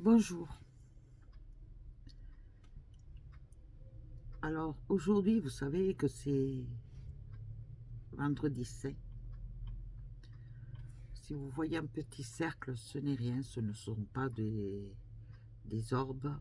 Bonjour. Alors aujourd'hui, vous savez que c'est vendredi saint. Si vous voyez un petit cercle, ce n'est rien, ce ne sont pas des orbes.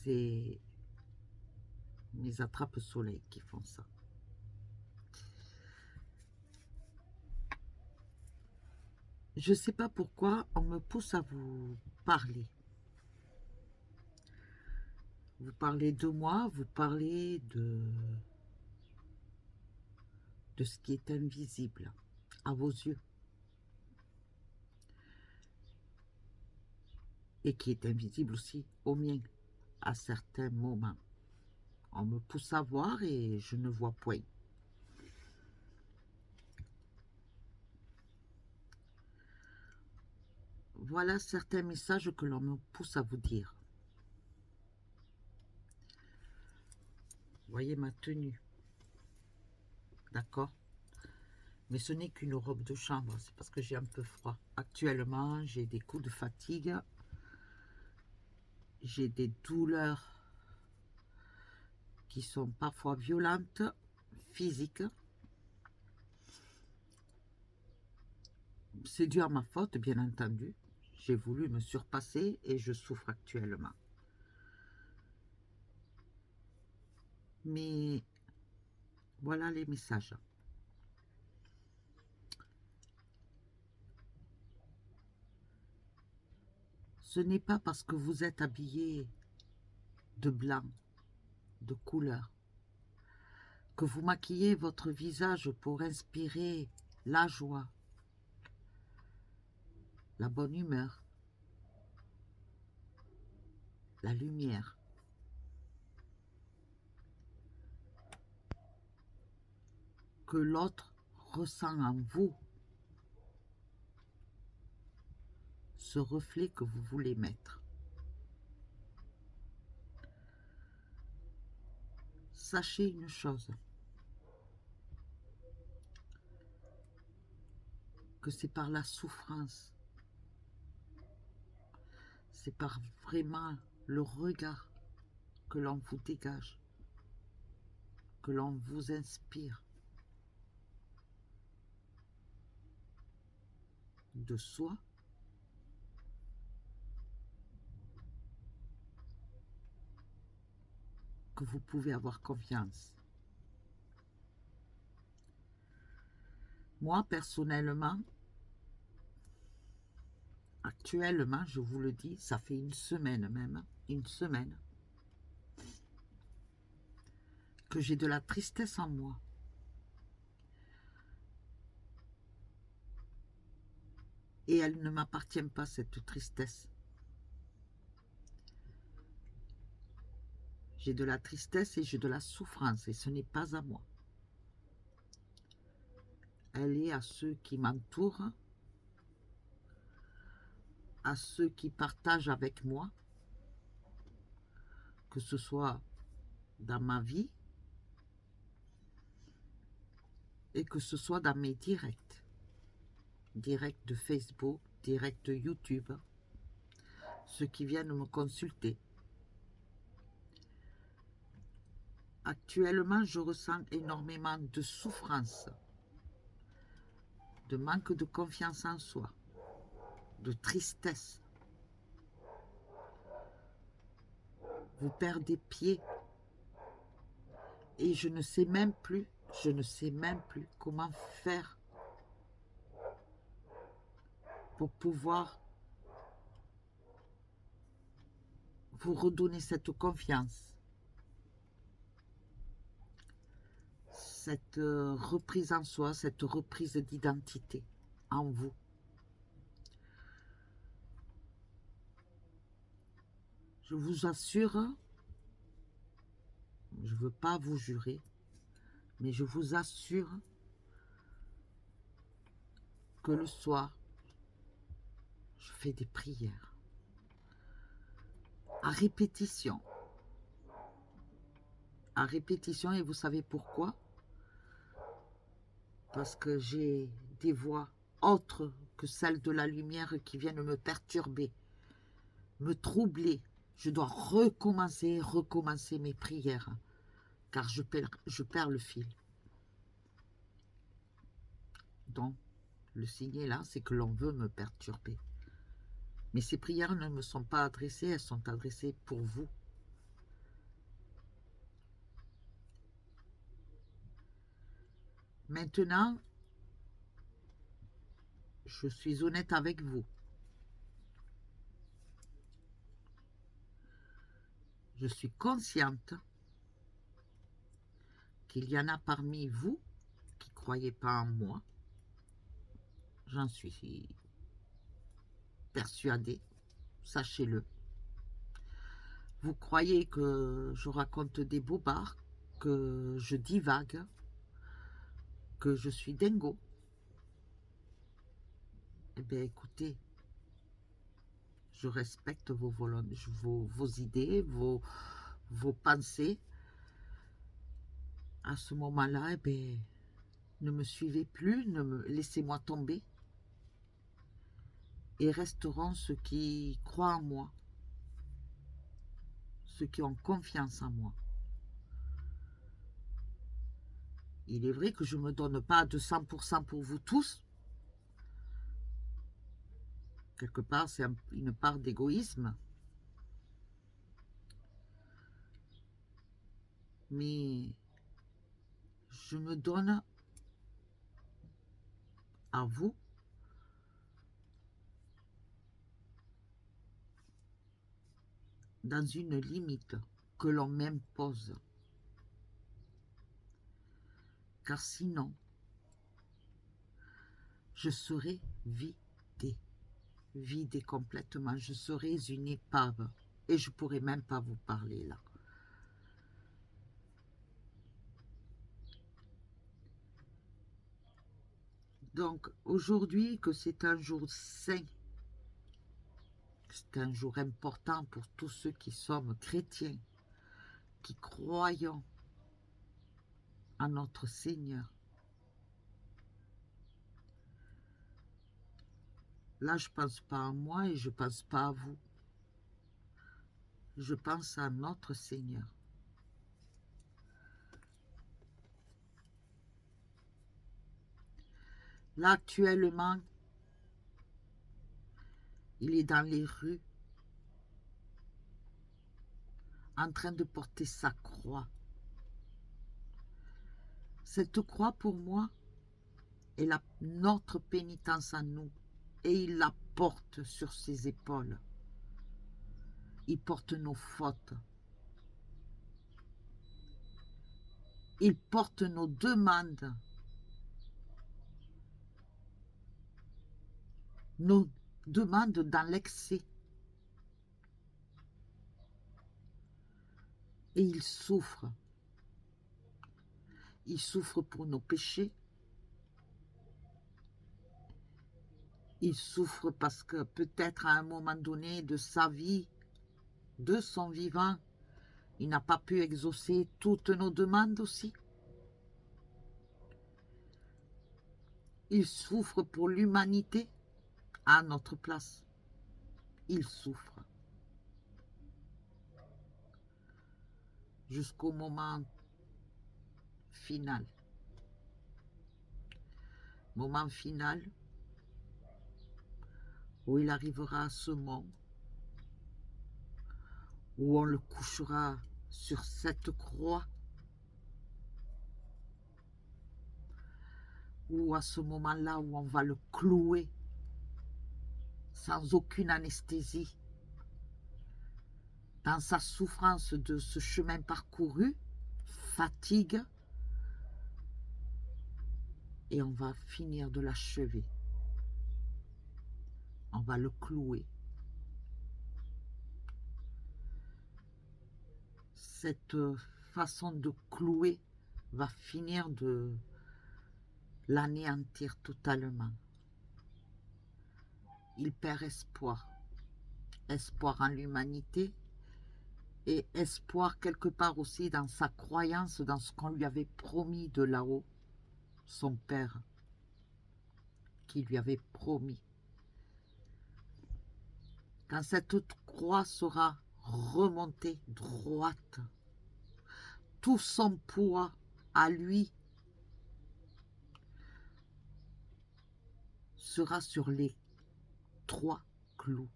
C'est mes attrape-soleil qui font ça. Je ne sais pas pourquoi on me pousse à vous parler. Vous parlez de moi, vous parlez de ce qui est invisible à vos yeux et qui est invisible aussi aux miens à certains moments. On me pousse à voir et je ne vois point. Voilà certains messages que l'on me pousse à vous dire. Voyez ma tenue, d'accord? Mais ce n'est qu'une robe de chambre, c'est parce que j'ai un peu froid. Actuellement, j'ai des coups de fatigue, j'ai des douleurs qui sont parfois violentes, physiques. C'est dû à ma faute, bien entendu. J'ai voulu me surpasser et je souffre actuellement. Mais voilà les messages. Ce n'est pas parce que vous êtes habillé de blanc, de couleur, que vous maquillez votre visage pour inspirer la joie, la bonne humeur, la lumière, que l'autre ressent en vous, ce reflet que vous voulez mettre. Sachez une chose, que c'est par la souffrance, c'est par vraiment le regard que l'on vous dégage, que l'on vous inspire de soi, que vous pouvez avoir confiance. Moi, personnellement, actuellement, je vous le dis, ça fait une semaine même, une semaine, que j'ai de la tristesse en moi. Et elle ne m'appartient pas, cette tristesse. J'ai de la tristesse et j'ai de la souffrance, et ce n'est pas à moi. Elle est à ceux qui m'entourent, à ceux qui partagent avec moi, que ce soit dans ma vie et que ce soit dans mes directs. Directs de Facebook, directs de YouTube, ceux qui viennent me consulter. Actuellement, je ressens énormément de souffrance, de manque de confiance en soi, de tristesse. Vous perdez pied et je ne sais même plus comment faire pour pouvoir vous redonner cette confiance, cette reprise en soi, cette reprise d'identité en vous. Je vous assure, je ne veux pas vous jurer, mais je vous assure que le soir, je fais des prières à répétition. À répétition, et vous savez pourquoi? Parce que j'ai des voix autres que celles de la lumière qui viennent me perturber, me troubler. Je dois recommencer mes prières, car je perds le fil. Donc, le signe est là, c'est que l'on veut me perturber. Mais ces prières ne me sont pas adressées, elles sont adressées pour vous. Maintenant, je suis honnête avec vous. Je suis consciente qu'il y en a parmi vous qui ne croyez pas en moi. J'en suis persuadée, sachez-le. Vous croyez que je raconte des bobards, que je divague, que je suis dingo. Eh bien, écoutez, je respecte vos idées, vos pensées. À ce moment-là, eh bien, ne me suivez plus, laissez-moi tomber. Et resteront ceux qui croient en moi, ceux qui ont confiance en moi. Il est vrai que je ne me donne pas de 100% pour vous tous. Quelque part, c'est une part d'égoïsme. Mais je me donne à vous dans une limite que l'on m'impose. Car sinon, je serais vidée complètement. Je serais une épave et je ne pourrais même pas vous parler là. Donc aujourd'hui que c'est un jour saint, c'est un jour important pour tous ceux qui sommes chrétiens, qui croyons en notre Seigneur. Là, je ne pense pas à moi et je ne pense pas à vous. Je pense à notre Seigneur. Là, actuellement, il est dans les rues, en train de porter sa croix. Cette croix, pour moi, est notre pénitence à nous. Et il la porte sur ses épaules. Il porte nos fautes. Il porte nos demandes. Nos demandes dans l'excès. Et il souffre. Il souffre pour nos péchés. Il souffre parce que peut-être à un moment donné de sa vie, de son vivant, il n'a pas pu exaucer toutes nos demandes aussi. Il souffre pour l'humanité à notre place. Il souffre. Jusqu'au moment final. Moment final où il arrivera à ce monde où on le couchera sur cette croix, ou à ce moment-là où on va le clouer sans aucune anesthésie, dans sa souffrance de ce chemin parcouru, fatigue, et on va finir de l'achever. On va le clouer. Cette façon de clouer va finir de l'anéantir totalement. Il perd espoir. Espoir en l'humanité et espoir quelque part aussi dans sa croyance, dans ce qu'on lui avait promis de là-haut, son Père, qu'il lui avait promis. Quand cette croix sera remontée droite, tout son poids à lui sera sur les 3 clous.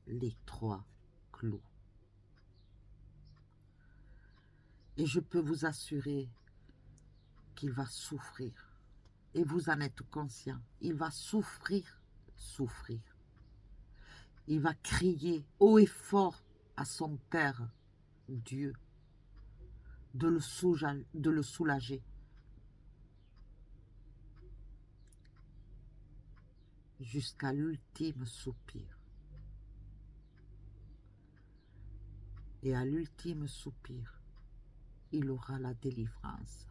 Les 3 clous. Et je peux vous assurer qu'il va souffrir. Et vous en êtes conscient. Il va souffrir, souffrir. Il va crier haut et fort à son Père, Dieu, de le soulager. Jusqu'à l'ultime soupir. Et à l'ultime soupir, il aura la délivrance.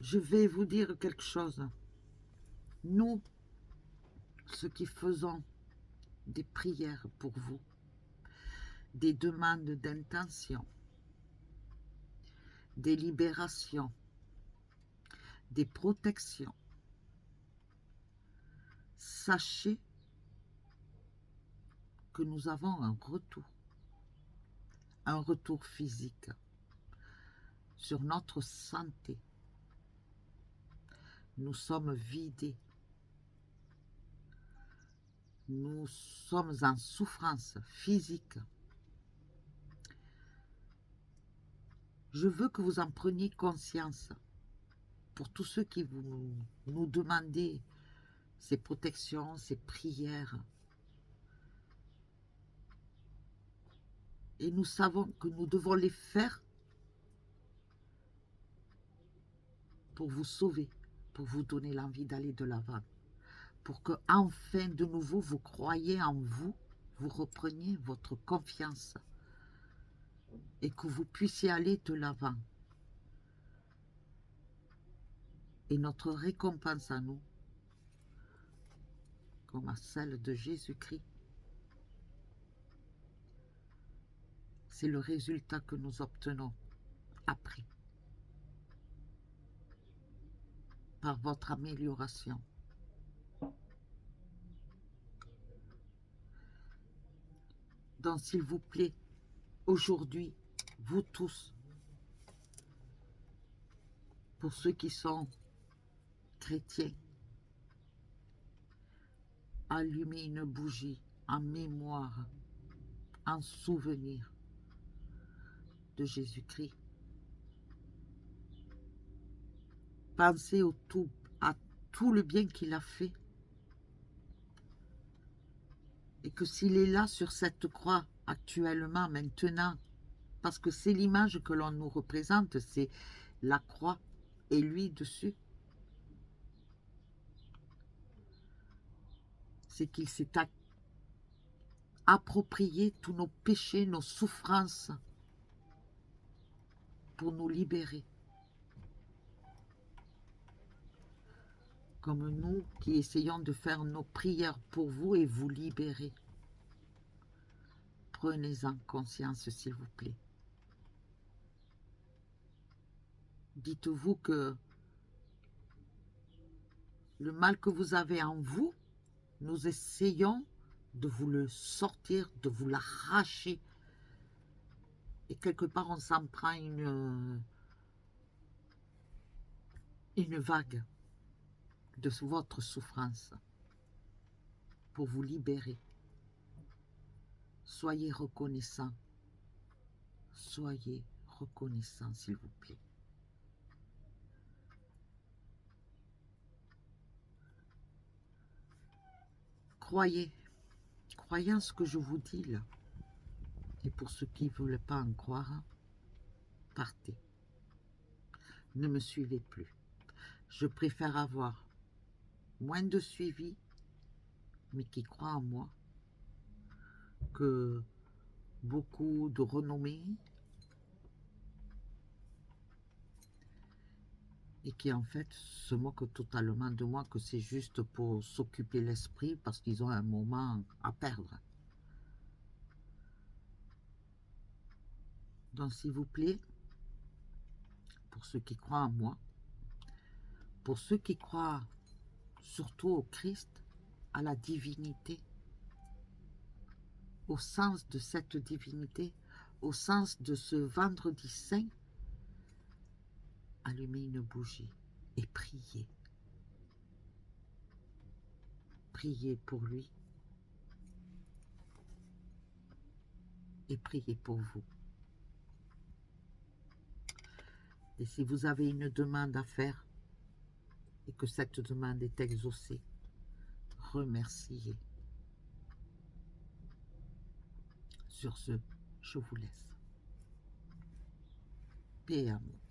Je vais vous dire quelque chose. Nous, ceux qui faisons des prières pour vous, des demandes d'intention, des libérations, des protections, sachez que nous avons un retour physique sur notre santé. Nous sommes vidés. Nous sommes en souffrance physique. Je veux que vous en preniez conscience. Pour tous ceux qui nous demandez ces protections, ces prières. Et nous savons que nous devons les faire pour vous sauver, pour vous donner l'envie d'aller de l'avant. Pour que enfin de nouveau vous croyez en vous, vous repreniez votre confiance et que vous puissiez aller de l'avant. Et notre récompense à nous, comme à celle de Jésus-Christ, c'est le résultat que nous obtenons après, par votre amélioration. Donc s'il vous plaît, aujourd'hui, vous tous, pour ceux qui sont chrétiens, allumez une bougie en mémoire, en souvenir de Jésus-Christ. Pensez à tout le bien qu'il a fait. Et que s'il est là sur cette croix actuellement, maintenant, parce que c'est l'image que l'on nous représente, c'est la croix et lui dessus. C'est qu'il s'est approprié tous nos péchés, nos souffrances, pour nous libérer. Comme nous qui essayons de faire nos prières pour vous et vous libérer. Prenez-en conscience, s'il vous plaît. Dites-vous que le mal que vous avez en vous, nous essayons de vous le sortir, de vous l'arracher. Et quelque part, on s'en prend une vague de votre souffrance pour vous libérer. Soyez reconnaissants. Soyez reconnaissants, s'il vous plaît. Croyez en ce que je vous dis là. Et pour ceux qui ne veulent pas en croire, partez. Ne me suivez plus. Je préfère avoir moins de suivi, mais qui croient en moi, que beaucoup de renommées et qui en fait se moquent totalement de moi, que c'est juste pour s'occuper l'esprit parce qu'ils ont un moment à perdre. Donc s'il vous plaît, pour ceux qui croient en moi, pour ceux qui croient surtout au Christ, à la divinité, au sens de cette divinité, au sens de ce vendredi saint, allumez une bougie et priez. Priez pour lui et priez pour vous. Et si vous avez une demande à faire et que cette demande est exaucée, remerciez. Sur ce, je vous laisse. Paix et amour.